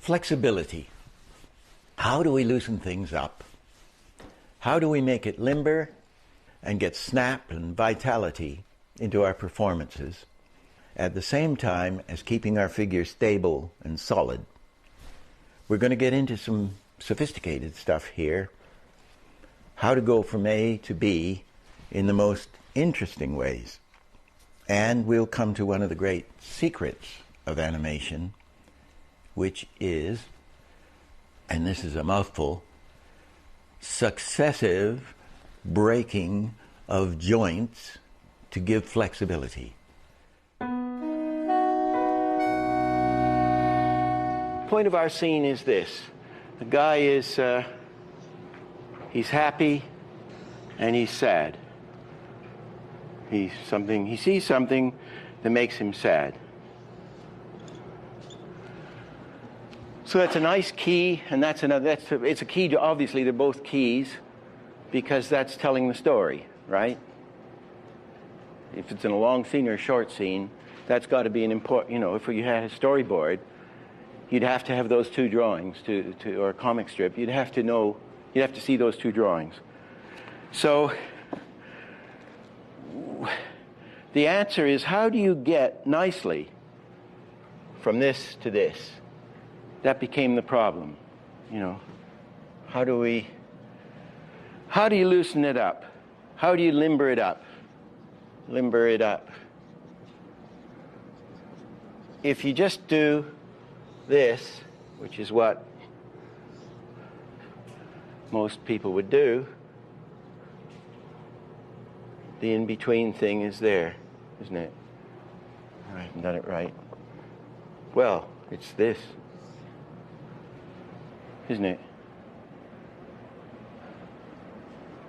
Flexibility. How do we loosen things up? How do we make it limber and get snap and vitality into our performances at the same time as keeping our figure stable and solid? We're going to get into some sophisticated stuff here. How to go from A to B in the most interesting ways. And we'll come to one of the great secrets of animation, which is, and this is a mouthful, successive breaking of joints to give flexibility. Point of our scene is this. The guy is, he's happy and he's sad. He sees something that makes him sad. So that's a nice key, and it's a key to, obviously they're both keys, because that's telling the story, right? If it's in a long scene or a short scene, that's got to be an important, if you had a storyboard, you'd have to have those two drawings or a comic strip. You'd have to see those two drawings. So the answer is, how do you get nicely from this to this? That became the problem. How do you loosen it up? How do you limber it up? Limber it up. If you just do this, which is what most people would do, the in-between thing is there, isn't it? I haven't done it right. Well, it's this, isn't it?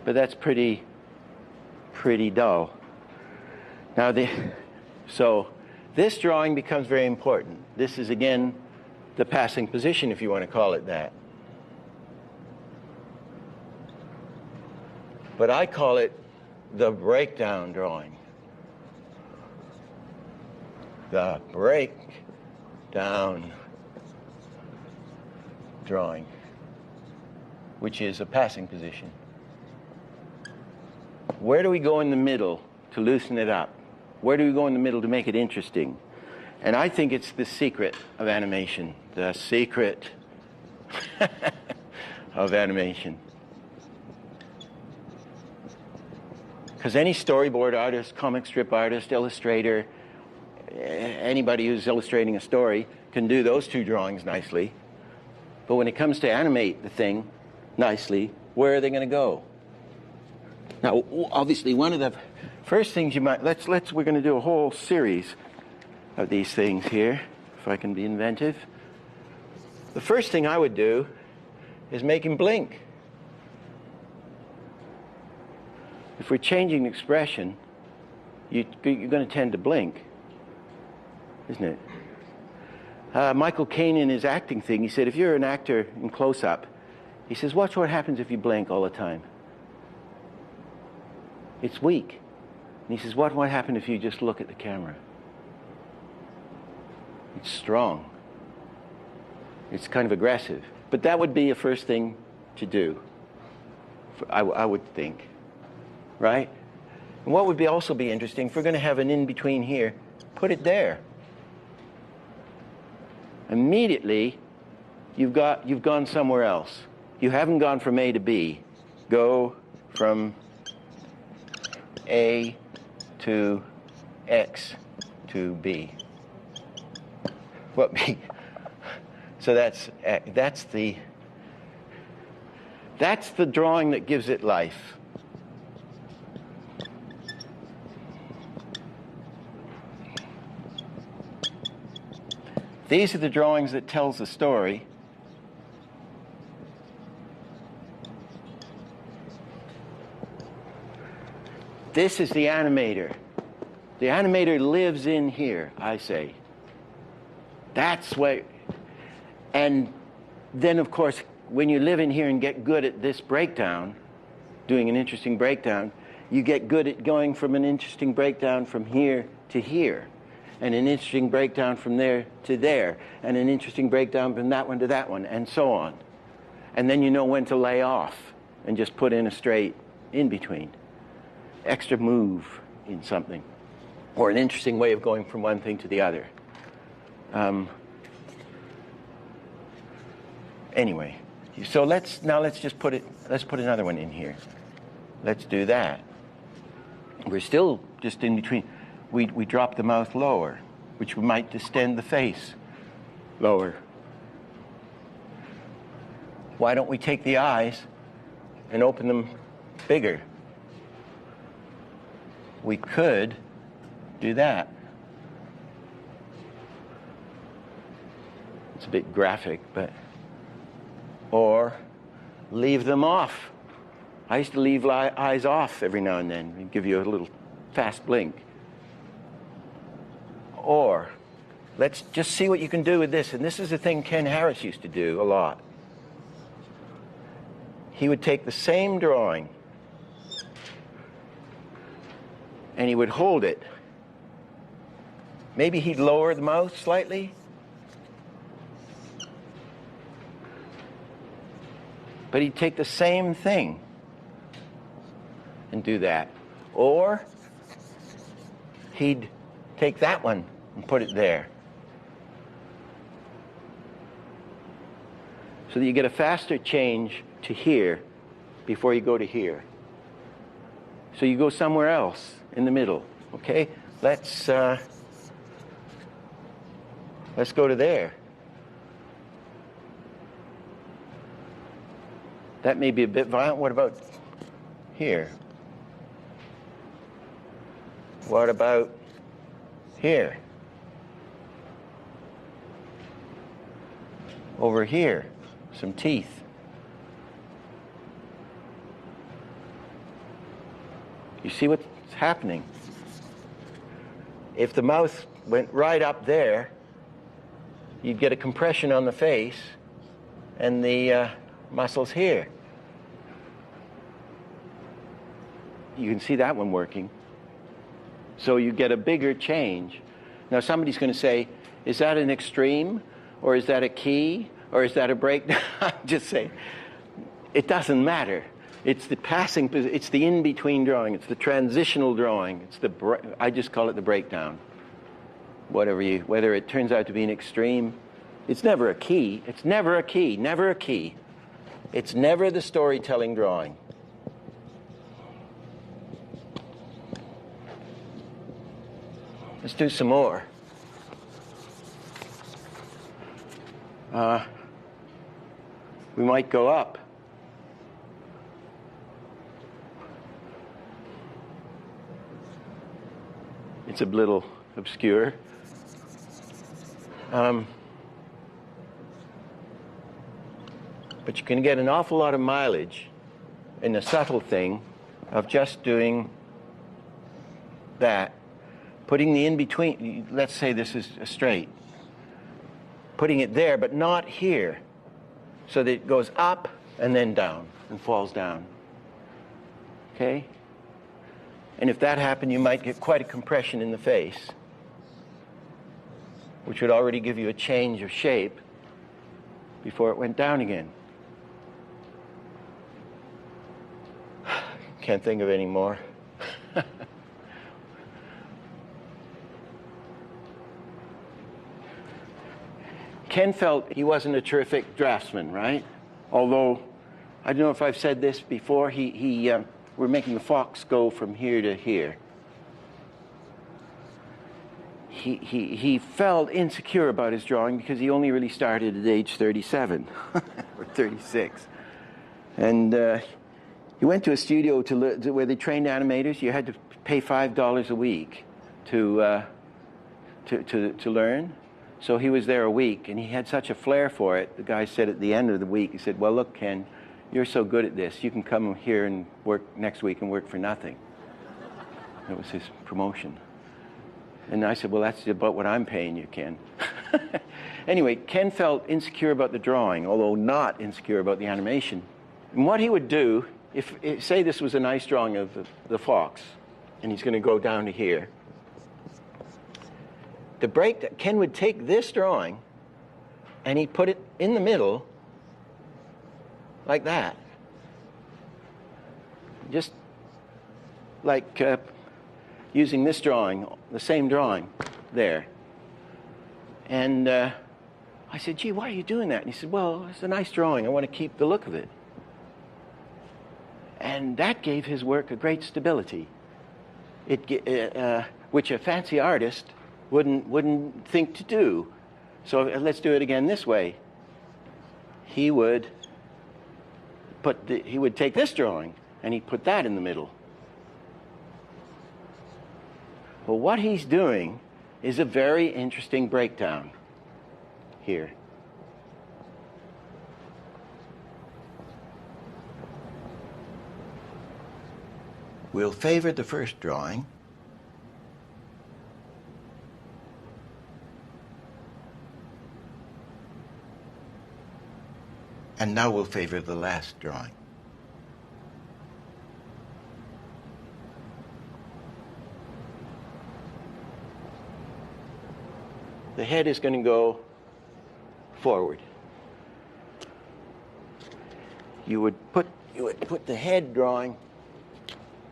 But that's pretty dull. Now, so this drawing becomes very important. This is, again, the passing position, if you want to call it that. But I call it the breakdown drawing. The breakdown drawing, which is a passing position. Where do we go in the middle to loosen it up? Where do we go in the middle to make it interesting? And I think it's the secret of animation. The secret of animation. Because any storyboard artist, comic strip artist, illustrator, anybody who's illustrating a story can do those two drawings nicely. But when it comes to animate the thing nicely, where are they going to go? Now, obviously, one of the first things you might, we're going to do a whole series of these things here, if I can be inventive. The first thing I would do is make him blink. If we're changing expression, you're going to tend to blink, isn't it? Michael Caine, in his acting thing, he said, if you're an actor in close-up, he says, watch what happens if you blink all the time. It's weak. And he says, what might happen if you just look at the camera? It's strong. It's kind of aggressive. But that would be a first thing to do, I would think. Right? And what would also be interesting, if we're going to have an in-between here, put it there. Immediately, you've gone somewhere else. You haven't gone from A to B. Go from A to X to B. What B? So that's the drawing that gives it life. These are the drawings that tells the story. This is the animator. The animator lives in here, I say. That's where, and then of course, when you live in here and get good at this breakdown, doing an interesting breakdown, you get good at going from an interesting breakdown from here to here. and an interesting breakdown from there to there, and an interesting breakdown from that one to that one, and so on. And then you know when to lay off and just put in a straight in between. Extra move in something, or an interesting way of going from one thing to the other. Anyway, so let's just put another one in here. Let's do that. We're still just in between. We drop the mouth lower, which might distend the face lower. Why don't we take the eyes and open them bigger? We could do that. It's a bit graphic, but... Or leave them off. I used to leave eyes off every now and then and give you a little fast blink. Or let's just see what you can do with this. And this is the thing Ken Harris used to do a lot. He would take the same drawing and he would hold it. Maybe he'd lower the mouth slightly. But he'd take the same thing and do that. Or he'd take that one and put it there. So that you get a faster change to here before you go to here. So you go somewhere else in the middle. Okay? Let's go to there. That may be a bit violent. What about here? What about here? Over here, some teeth. You see what's happening? If the mouth went right up there, you'd get a compression on the face and the muscles here. You can see that one working. So you get a bigger change. Now somebody's going to say, is that an extreme? Or is that a key? Or is that a breakdown? Just say, it doesn't matter. It's the passing, it's the in-between drawing. It's the transitional drawing. I just call it the breakdown. Whether it turns out to be an extreme, it's never a key. It's never a key, never a key. It's never the storytelling drawing. Let's do some more. We might go up. It's a little obscure. But you can get an awful lot of mileage in the subtle thing of just doing that. Putting the in-between, let's say this is a straight. Putting it there, but not here. So that it goes up and then down and falls down. Okay? And if that happened, you might get quite a compression in the face, which would already give you a change of shape before it went down again. Can't think of any more. Ken felt he wasn't a terrific draftsman, right? Although, I don't know if I've said this before, we're making the fox go from here to here. He felt insecure about his drawing because he only really started at age 37 or 36. And he went to a studio where they trained animators. You had to pay $5 a week to learn. So he was there a week, and he had such a flair for it. The guy said at the end of the week, he said, well, look, Ken, you're so good at this. You can come here and work next week and work for nothing. That was his promotion. And I said, well, that's about what I'm paying you, Ken. Anyway, Ken felt insecure about the drawing, although not insecure about the animation. And what he would do, say this was a nice drawing of the fox, and he's going to go down to here. Ken would take this drawing and he'd put it in the middle like that. Just like using this drawing, the same drawing there. And I said, gee, why are you doing that? And he said, well, it's a nice drawing. I want to keep the look of it. And that gave his work a great stability, which a fancy artist wouldn't think to do. So let's do it again this way. He would take this drawing and he'd put that in the middle. Well, what he's doing is a very interesting breakdown here. We'll favor the first drawing. And now we'll favor the last drawing. The head is going to go forward. You would put the head drawing.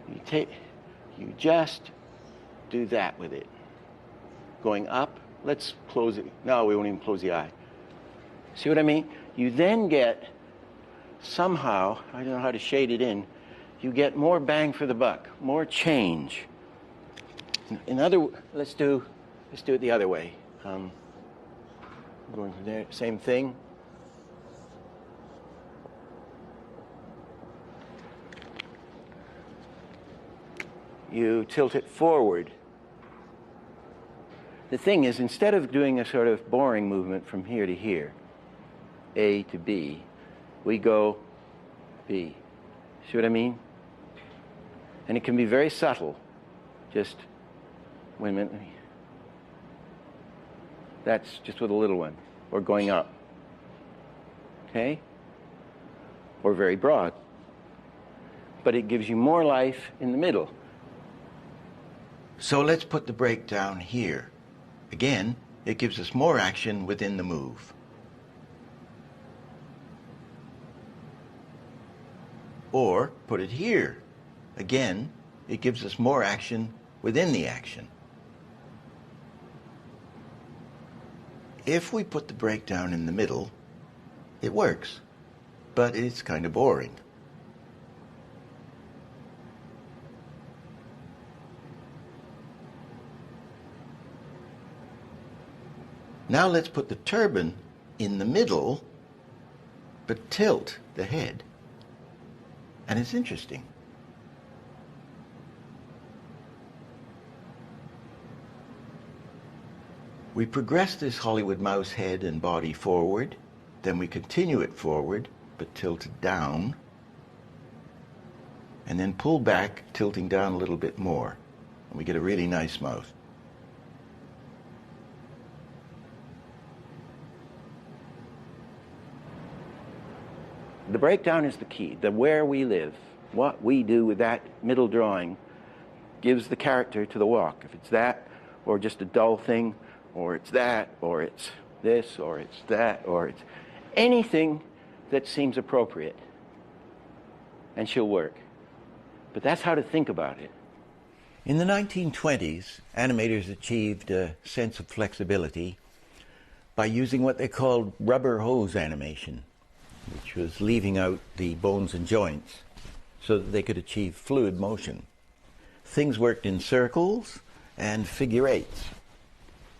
You just do that with it. Going up. Let's close it. No, we won't even close the eye. See what I mean? You then get somehow, I don't know how to shade it in, you get more bang for the buck, more change. Let's do it the other way. Going from there, same thing. You tilt it forward. The thing is, instead of doing a sort of boring movement from here to here, A to B, we go B. See what I mean? And it can be very subtle. Just, wait a minute. That's just with a little one. Or going up. Okay? Or very broad. But it gives you more life in the middle. So let's put the breakdown here. Again, it gives us more action within the move. Or put it here. Again, it gives us more action within the action. If we put the breakdown in the middle, it works, but it's kind of boring. Now let's put the turban in the middle, but tilt the head. And it's interesting. We progress this Hollywood mouse head and body forward, then we continue it forward, but tilt it down, and then pull back, tilting down a little bit more, and we get a really nice mouth. The breakdown is the key. The where we live, what we do with that middle drawing gives the character to the walk. If it's that, or just a dull thing, or it's that, or it's this, or it's that, or it's anything that seems appropriate. And she'll work. But that's how to think about it. In the 1920s, animators achieved a sense of flexibility by using what they called rubber hose animation, which was leaving out the bones and joints so that they could achieve fluid motion. Things worked in circles and figure eights.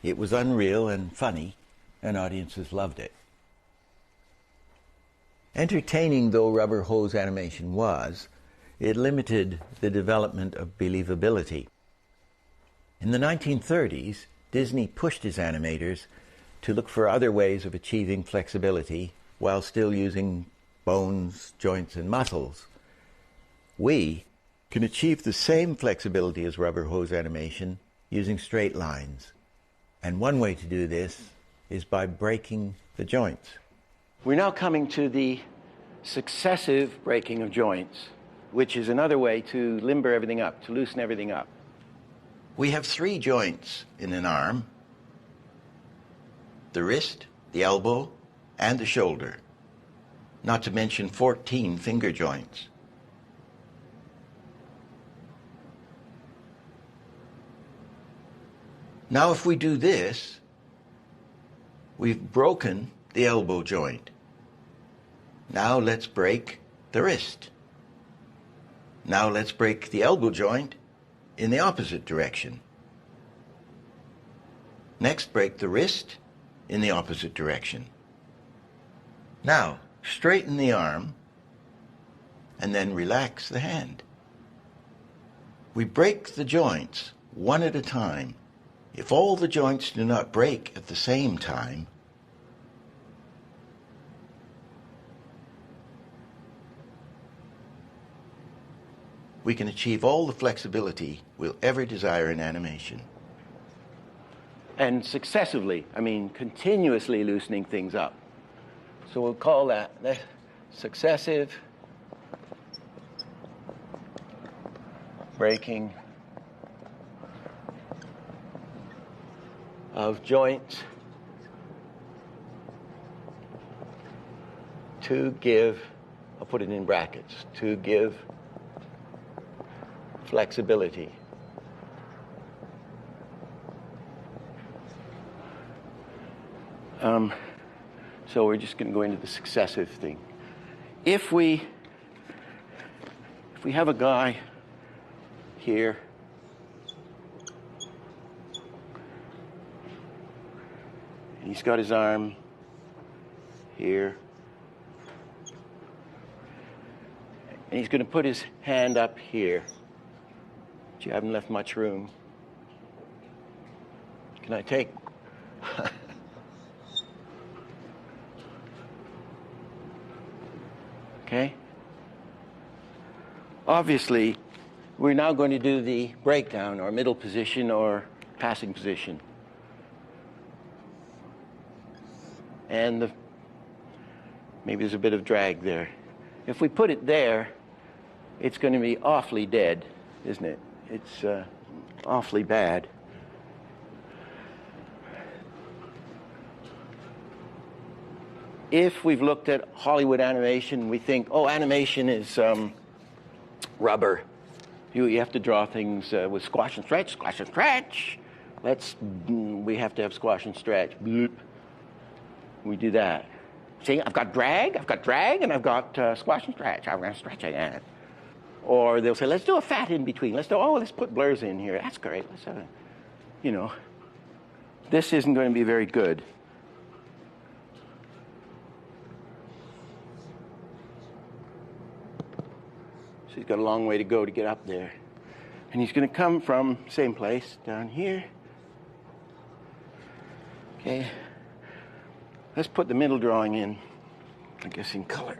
It was unreal and funny, and audiences loved it. Entertaining though rubber hose animation was, it limited the development of believability. In the 1930s, Disney pushed his animators to look for other ways of achieving flexibility while still using bones, joints, and muscles. We can achieve the same flexibility as rubber hose animation using straight lines. And one way to do this is by breaking the joints. We're now coming to the successive breaking of joints, which is another way to limber everything up, to loosen everything up. We have 3 joints in an arm, the wrist, the elbow, and the shoulder, not to mention 14 finger joints. Now if we do this, we've broken the elbow joint. Now let's break the wrist. Now let's break the elbow joint in the opposite direction. Next, break the wrist in the opposite direction. Now, straighten the arm and then relax the hand. We break the joints one at a time. If all the joints do not break at the same time, we can achieve all the flexibility we'll ever desire in animation. And successively, I mean continuously loosening things up. So we'll call that successive breaking of joints to give, I'll put it in brackets, to give flexibility. So we're just going to go into the successive thing. If we have a guy here, and he's got his arm here, and he's going to put his hand up here, but you haven't left much room. Can I take? Okay? Obviously, we're now going to do the breakdown or middle position or passing position. And maybe there's a bit of drag there. If we put it there, it's going to be awfully dead, isn't it? It's awfully bad. If we've looked at Hollywood animation, we think, oh, animation is rubber. You have to draw things with squash and stretch, squash and stretch. We have to have squash and stretch. Bloop. We do that. See, I've got drag, and I've got squash and stretch. I'm going to stretch again. Or they'll say, let's do a fat in between. Let's put blurs in here. That's great. This isn't going to be very good. So he's got a long way to go to get up there. And he's going to come from same place, down here. Okay. Let's put the middle drawing in, I guess in color.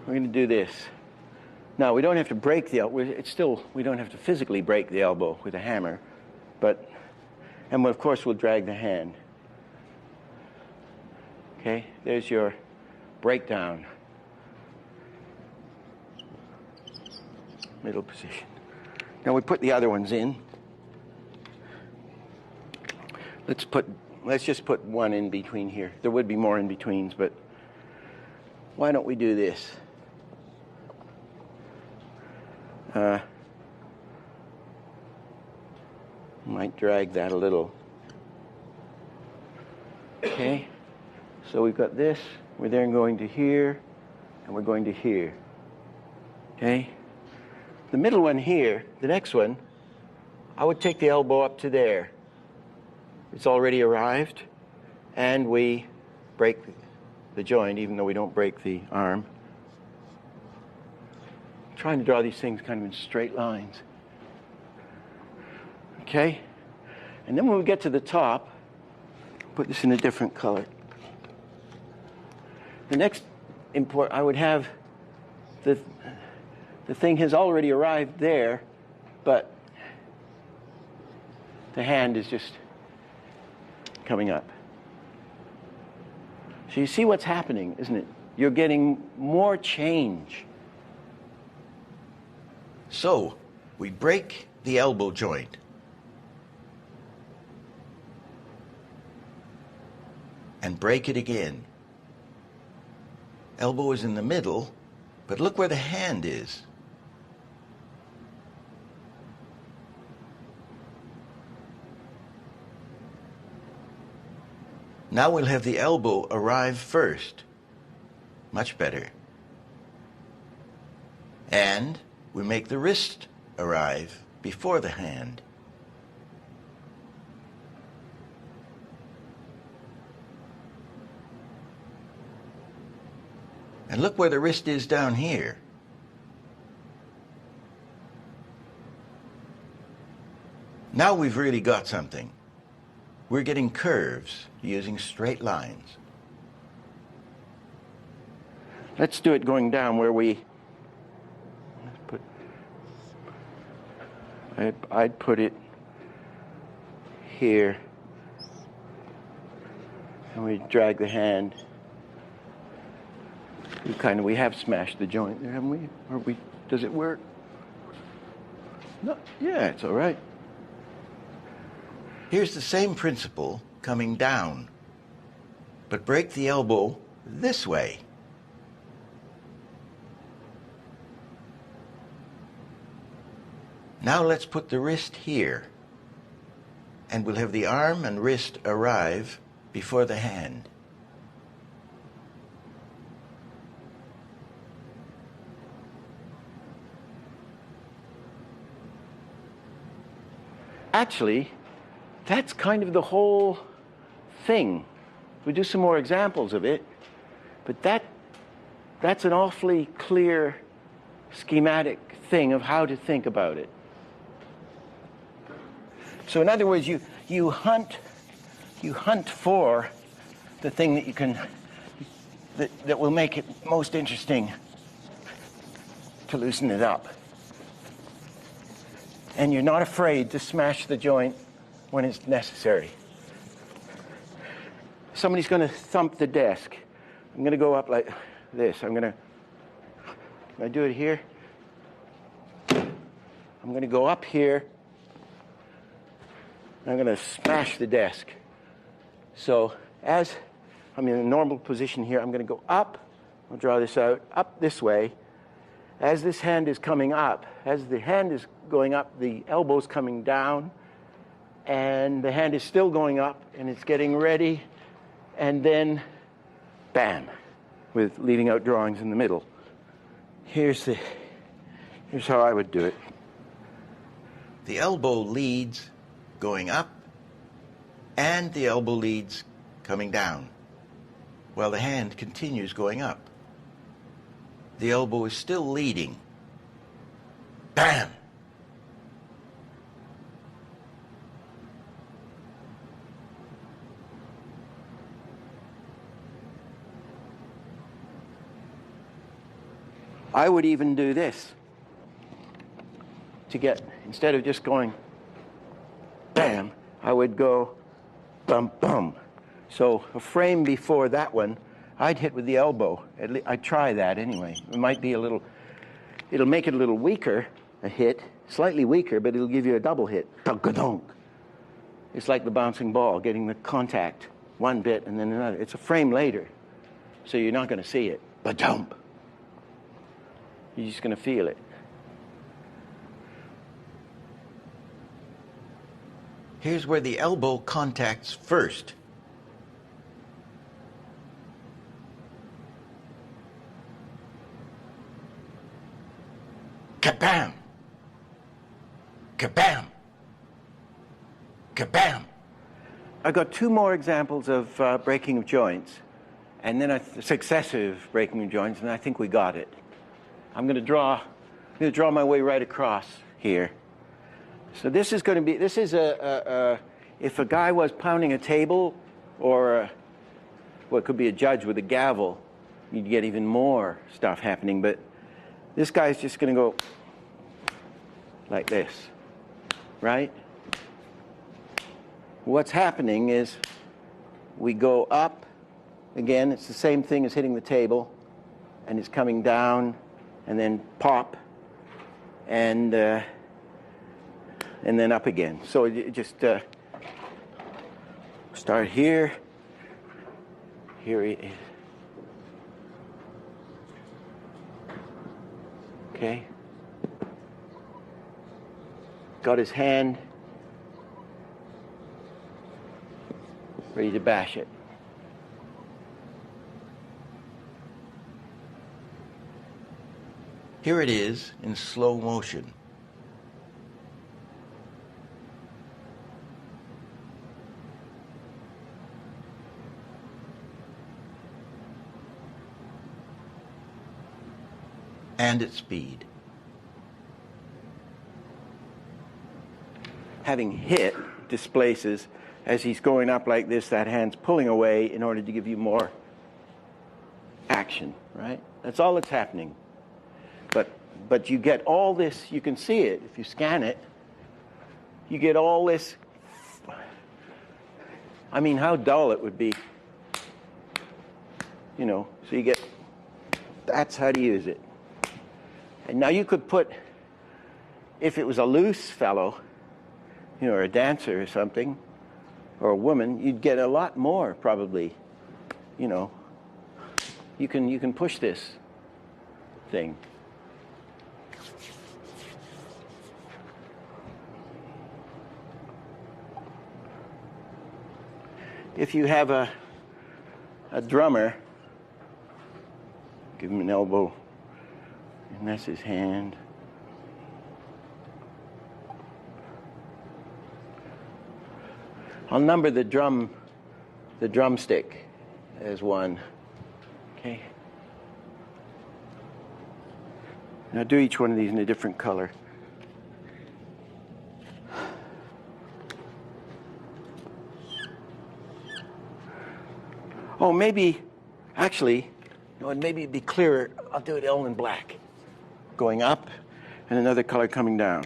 We're going to do this. Now, we don't have to break the elbow. We don't have to physically break the elbow with a hammer, and of course we'll drag the hand. Okay, there's your breakdown. Middle position. Now we put the other ones in. Let's just put one in between here. There would be more in betweens, but why don't we do this? Might drag that a little. Okay, so we've got this. We're then going to here, and we're going to here. Okay, the middle one here, the next one, I would take the elbow up to there. It's already arrived, and we break the joint, even though we don't break the arm. I'm trying to draw these things kind of in straight lines. Okay? And then when we get to the top, put this in a different color. The next I would have the thing has already arrived there, but the hand is just coming up. So you see what's happening, isn't it? You're getting more change. So we break the elbow joint. And break it again. Elbow is in the middle, but look where the hand is. Now we'll have the elbow arrive first. Much better. And we make the wrist arrive before the hand. And look where the wrist is down here. Now we've really got something. We're getting curves using straight lines. Let's do it going down where I'd put it here. And we drag the hand. We have smashed the joint there, haven't we? Does it work? No, yeah, it's all right. Here's the same principle coming down, but break the elbow this way. Now let's put the wrist here, and we'll have the arm and wrist arrive before the hand. Actually, that's kind of the whole thing. We do some more examples of it, but that's an awfully clear schematic thing of how to think about it. So in other words, you hunt for the thing that you can that will make it most interesting to loosen it up. And you're not afraid to smash the joint when it's necessary. Somebody's going to thump the desk. I'm going to go up like this. I do it here. I'm going to go up here. I'm going to smash the desk. So as I'm in a normal position here, I'm going to go up. I'll draw this out, up this way. As this hand is coming up, as the hand is going up, the elbow's coming down, and the hand is still going up, and it's getting ready, and then, bam, with leading out drawings in the middle. Here's how I would do it. The elbow leads going up, and the elbow leads coming down, while the hand continues going up. The elbow is still leading. Bam! I would even do this to get, instead of just going bam, I would go bum bum. So a frame before that one, I'd hit with the elbow. I'd try that anyway. It might be it'll make it a little weaker, a hit, slightly weaker, but it'll give you a double hit. Dunk-a-dunk. It's like the bouncing ball, getting the contact, one bit and then another. It's a frame later, so you're not going to see it. Ba-dump. You're just going to feel it. Here's where the elbow contacts first. Kabam! Kabam! Kabam! I got two more examples of breaking of joints, and then a successive breaking of joints, and I think we got it. I'm going to draw my way right across here. So this is if a guy was pounding a table, or it could be a judge with a gavel, you'd get even more stuff happening, but this guy's just going to go like this, right? What's happening is we go up, again, it's the same thing as hitting the table, and it's coming down, and then pop, and and then up again. So you just start here. Here he is. Okay. Got his hand ready to bash it. Here it is in slow motion. And at speed. Having hit displaces, as he's going up like this, that hand's pulling away in order to give you more action, right? That's all that's happening. But you get all this, you can see it if you scan it, you get all this. I mean, how dull it would be, you know, so you get, that's how to use it. And now you could put, if it was a loose fellow, you know, or a dancer or something, or a woman, you'd get a lot more probably, you know. You can push this thing. If you have a drummer, give him an elbow, and that's his hand. I'll number the drumstick as 1. Okay. Now do each one of these in a different color. Oh, maybe, actually, no, maybe it'd be clearer. I'll do it all in black. Going up, and another color coming down.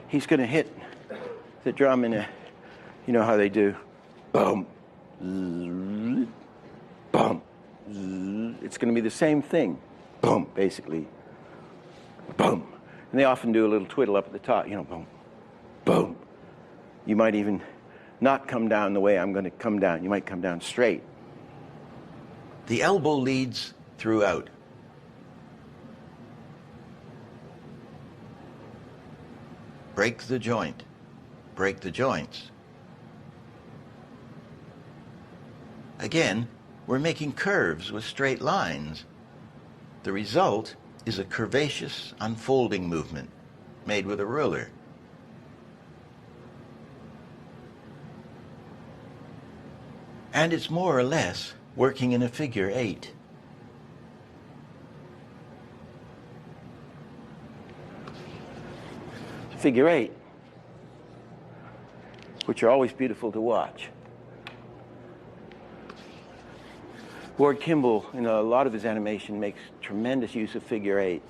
He's going to hit the drum in a, you know how they do. Boom, zzz, boom, zzz. It's going to be the same thing. Boom, basically. Boom. And they often do a little twiddle up at the top, you know, boom, boom. You might even not come down the way I'm going to come down. You might come down straight. The elbow leads throughout. Break the joint. Break the joints. Again, we're making curves with straight lines. The result is a curvaceous unfolding movement made with a ruler. And it's more or less working in a figure 8. Figure 8, which are always beautiful to watch. Ward Kimball, in a lot of his animation, makes tremendous use of figure 8s.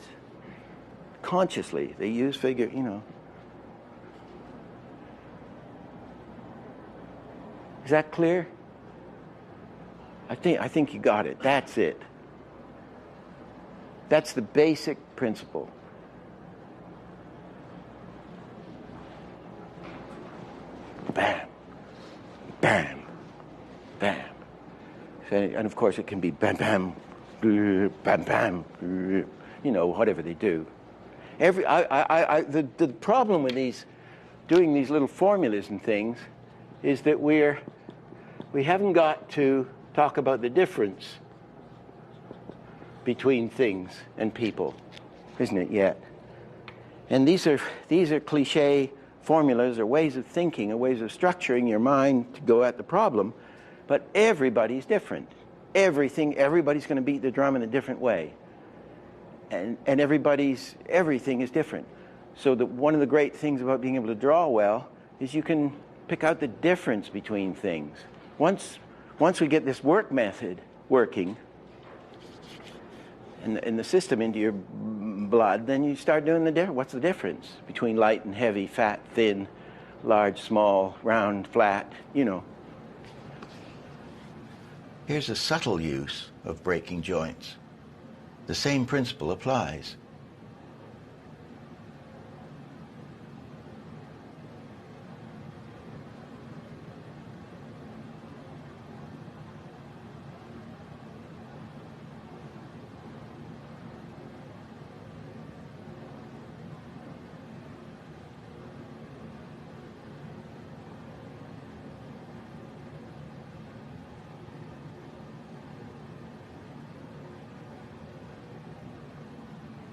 Consciously, they use figure, you know. Is that clear? I think you got it. That's it. That's the basic principle. Bam, bam, bam. And of course, it can be bam, bam, bam, bam, you know, whatever they do. The problem with doing these little formulas and things is that we haven't got to talk about the difference between things and people, isn't it yet? And these are cliche formulas or ways of thinking or ways of structuring your mind to go at the problem, but everybody's different. Everybody's going to beat the drum in a different way. And everything is different. So one of the great things about being able to draw well is you can pick out the difference between things. Once we get this work method working in the system into your blood, then you start doing what's the difference between light and heavy, fat, thin, large, small, round, flat, you know. Here's a subtle use of breaking joints. The same principle applies.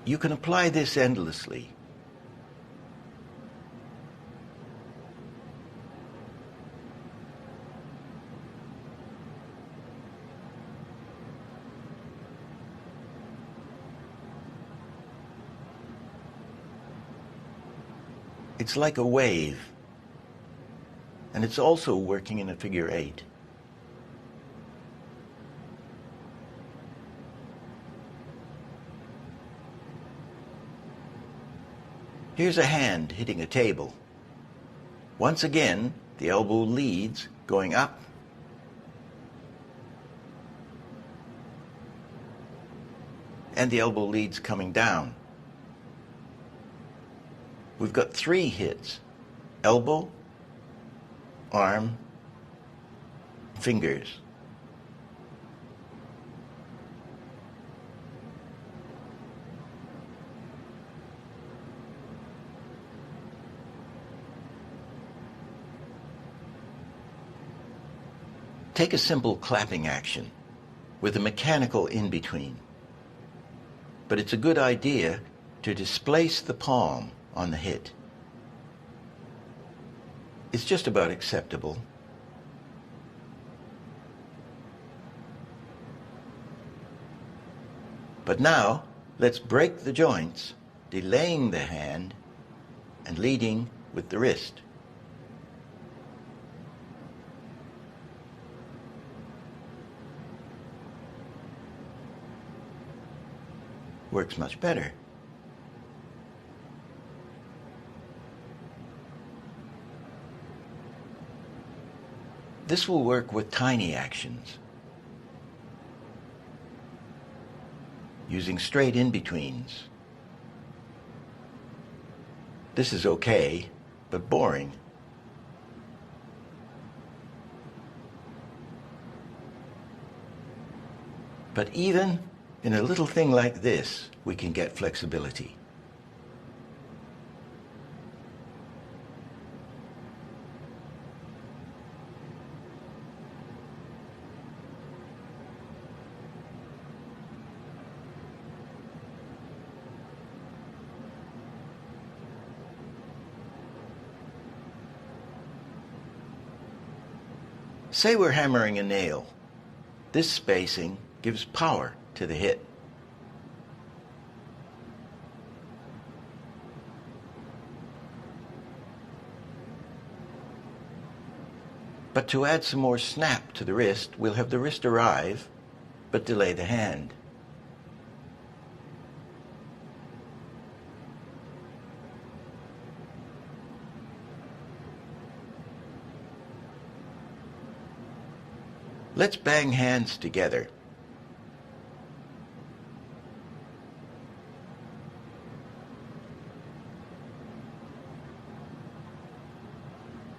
You can apply this endlessly. It's like a wave, and it's also working in a figure 8. Here's a hand hitting a table. Once again, the elbow leads, going up. And the elbow leads coming down. We've got 3 hits: elbow, arm, fingers. Take a simple clapping action with a mechanical in-between. But it's a good idea to displace the palm on the hit. It's just about acceptable. But now, let's break the joints, delaying the hand and leading with the wrist. Works much better. This will work with tiny actions, using straight in-betweens. This is okay, but boring. But even in a little thing like this, we can get flexibility. Say we're hammering a nail. This spacing gives power to the hit. But to add some more snap to the wrist, we'll have the wrist arrive, but delay the hand. Let's bang hands together.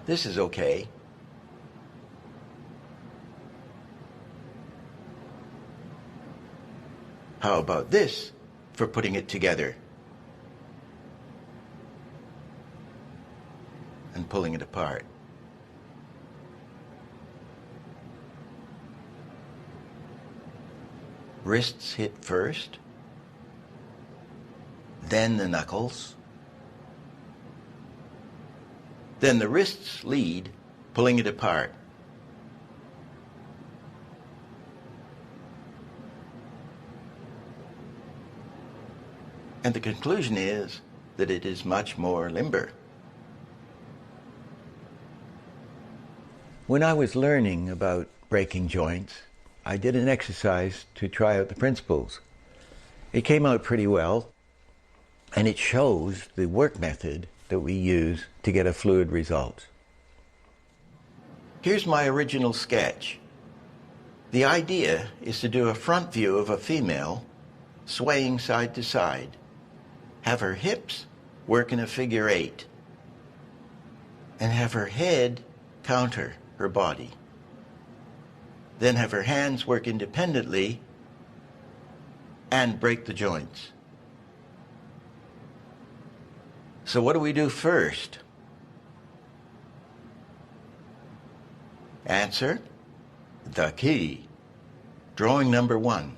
This is okay. How about this for putting it together and pulling it apart? Wrists hit first, then the knuckles, then the wrists lead, pulling it apart. And the conclusion is that it is much more limber. When I was learning about breaking joints, I did an exercise to try out the principles. It came out pretty well, and it shows the work method that we use to get a fluid result. Here's my original sketch. The idea is to do a front view of a female swaying side to side, have her hips work in a figure 8, and have her head counter her body. Then have her hands work independently and break the joints. So what do we do first? Answer, the key. Drawing number 1,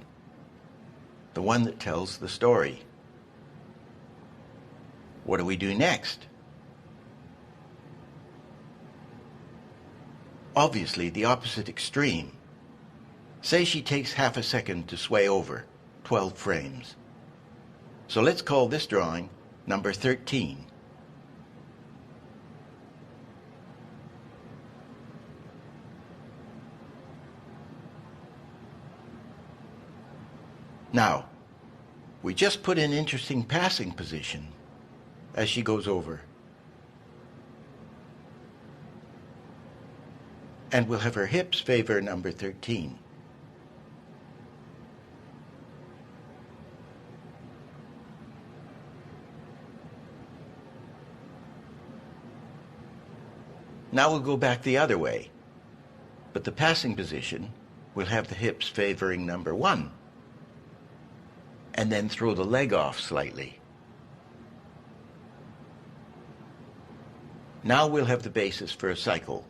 the one that tells the story. What do we do next? Obviously, the opposite extreme. Say she takes half a second to sway over, 12 frames. So let's call this drawing number 13. Now, we just put an interesting passing position as she goes over. And we'll have her hips favor number 13. Now we'll go back the other way, but the passing position will have the hips favoring number 1, and then throw the leg off slightly. Now we'll have the basis for a cycle.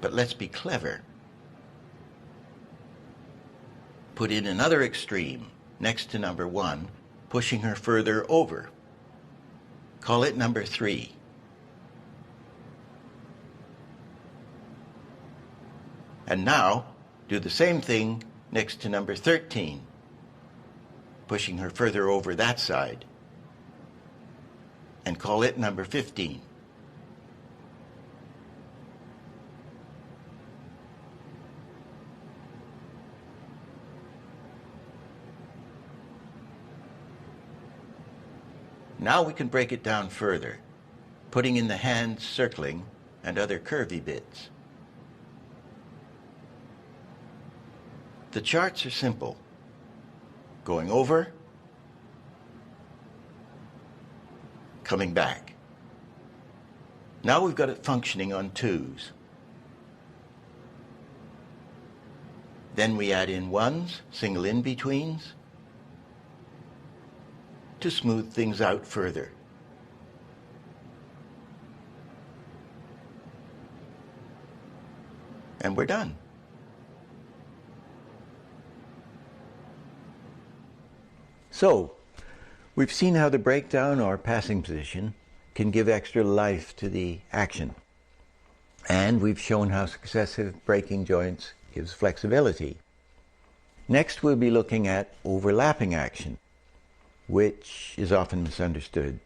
But let's be clever. Put in another extreme next to number 1, pushing her further over. Call it number 3. And now, do the same thing next to number 13, pushing her further over that side. And call it number 15. Now we can break it down further, putting in the hands circling and other curvy bits. The charts are simple. Going over, coming back. Now we've got it functioning on 2s. Then we add in 1s, single in-betweens, to smooth things out further. And we're done. So, we've seen how the breakdown or passing position can give extra life to the action. And we've shown how successive breaking joints gives flexibility. Next, we'll be looking at overlapping action, which is often misunderstood.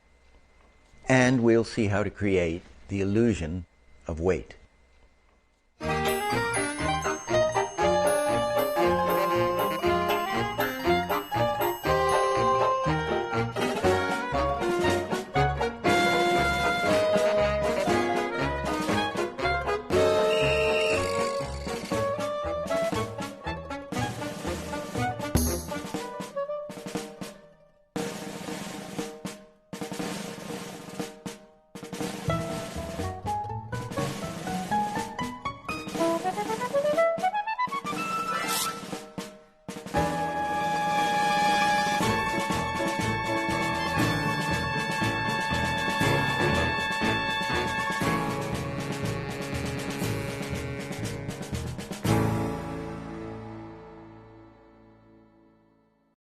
And we'll see how to create the illusion of weight.